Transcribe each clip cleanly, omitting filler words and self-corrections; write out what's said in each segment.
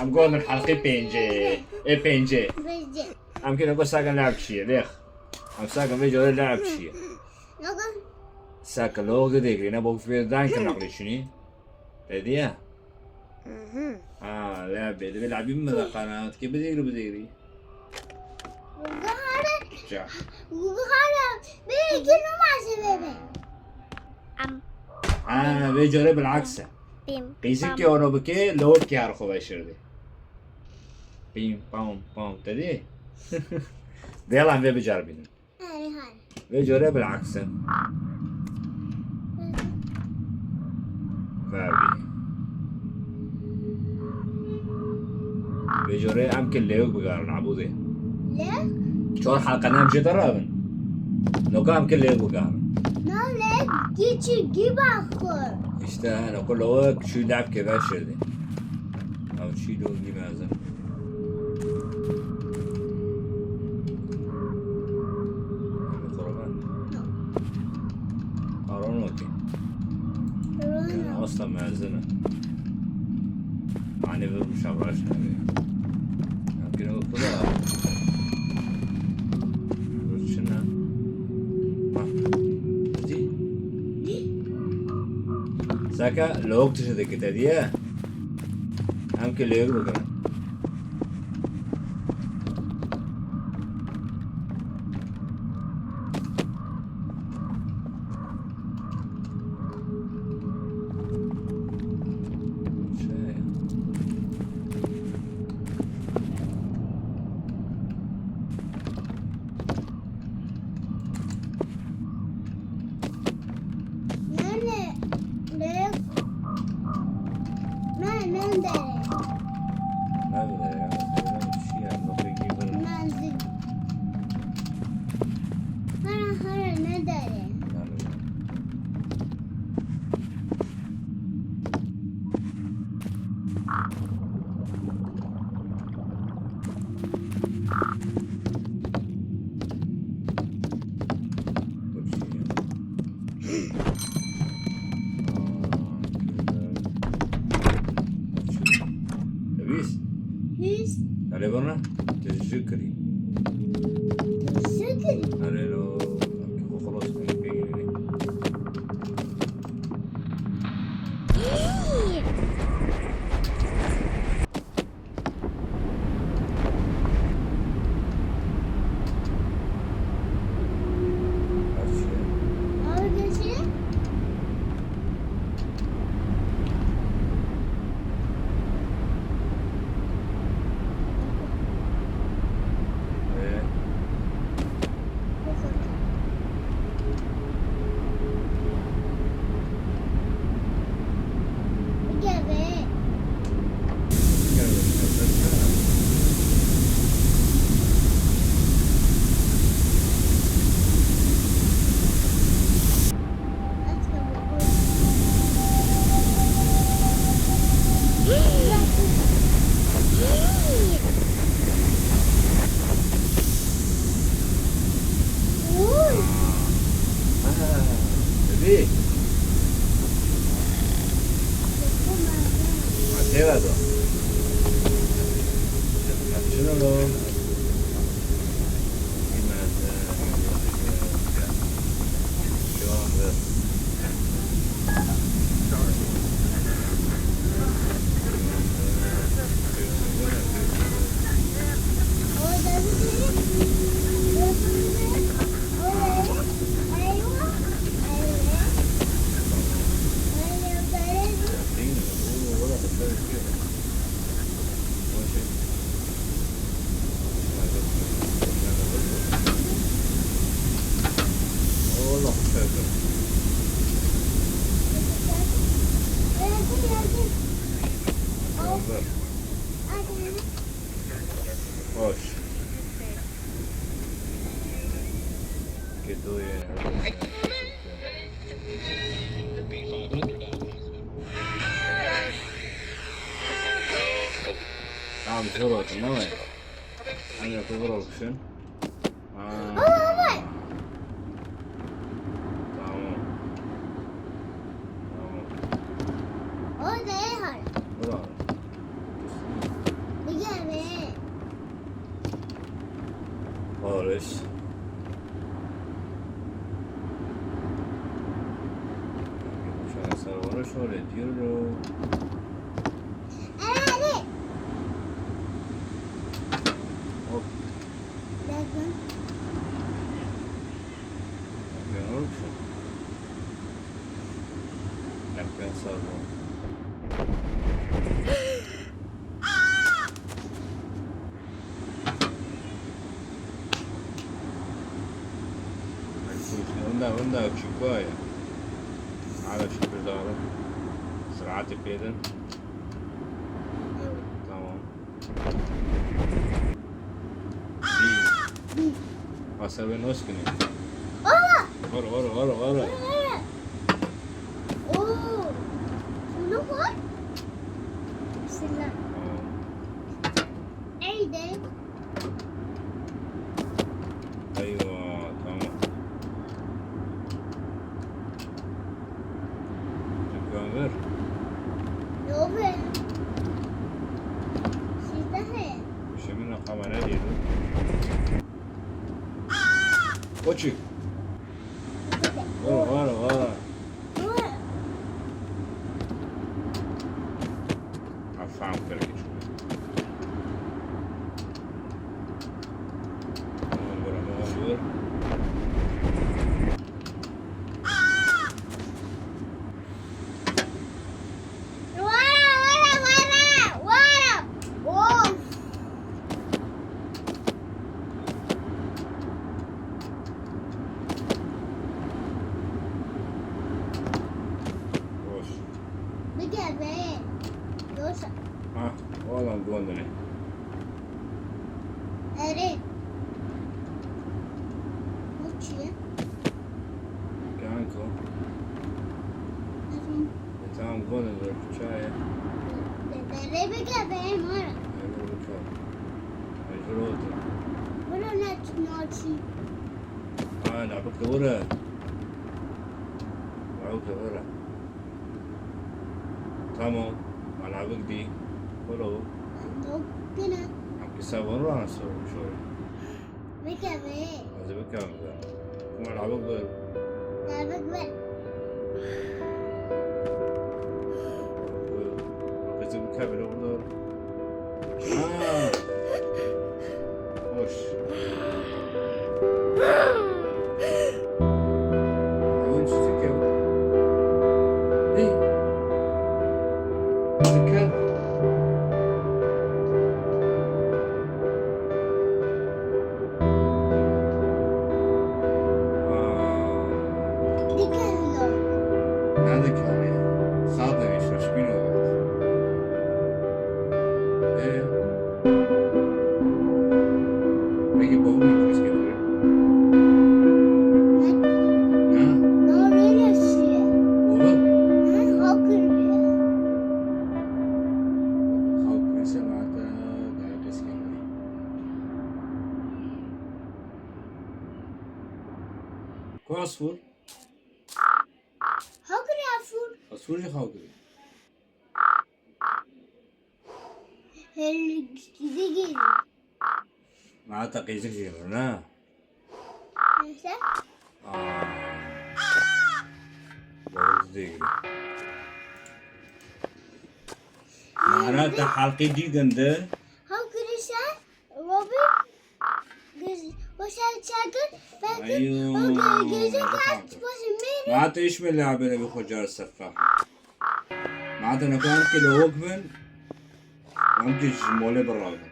ام قول من حلقي بينجي بينجي ام كده قول ساكن لعب شيء ليخ ام ساكن بيجي ولا لعب شيء ساكن لو قديك انا بوقف في دان كم نقري شنو هديه لعب اذا بيلعب من قناه كيف بديري بيجي بالعكس قيسك وانا بكي لو كي عرفوا بشردي بيم بام بام تدي يلا عم بيجربين بيجي بالعكس فابي بيجي عم كل ليوك بقارن عبودي ليه؟ شو الحلقة نام جي درابن لو كان كل ليوك بقارن ليه؟ جيب آخر اشتهى كل وقت شو لعب كيف بشردي او شي دو لماذا هارونوكي كان اصلا مازنة معني مش عبراشنا بيه يمكن اقول خضار شنا دي ساكا لو اكتشف الكتادية يمكن اللي يقرأ كمان علي برا تذكري علي لو خلاص بيجي خالص. شو أصور شو رديرو. عليك. هوب. لازم. شو. لكن صار. عندك شكواية على شكل دارة سرعات كده تمام دي أسوي نسكني ورا اوه شنو هون؟ بسم الله عيدك أيوة تمام شكرا يوبل شيتها مش منها قمرة دي وشي ورا عفان كركي والله نقول أريد وشي كانكو تمام نقول شاي أريد بقى مرة ولا ناتشي لعبك ورا لعبك ورا تمام لعبك دي ولو كنا عم يصوروا أنا صور شوي بقى هذا بكام ذا كم لعبك ورا لعبك بقى كذا بكابل أقدر وش وش تكلم إيه تكلم هذا كان صادم يشرش بينه ايه بيجي بابو كويس كده كو عصفور عصفور شو خاوكري معناتها قيزك جيرنا بابو ديجري معناتها حلقي دي جنده معناتها ايش من اللعبة اللي بيخو جار السفاح معناتها انا كان كيلو وقفن وامتج مولي بالراغم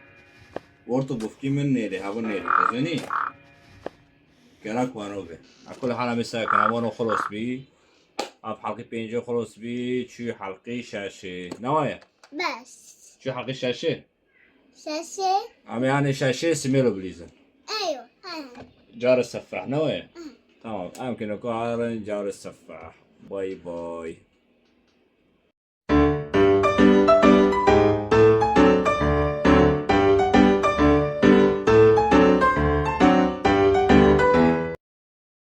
ورطو بفكي من نيلي هابو نيلي تزني كراك وانو به اكل حالا مساكن ابونو خلص بي اب حلقي بينجو خلص بي شو حلقي شاشة نوايا بس شو حلقي شاشة شاشة عم يعني شاشة سميلو بليزن ايوه جار السفاح نوايا تمام يمكن اكون جار السفاح باي باي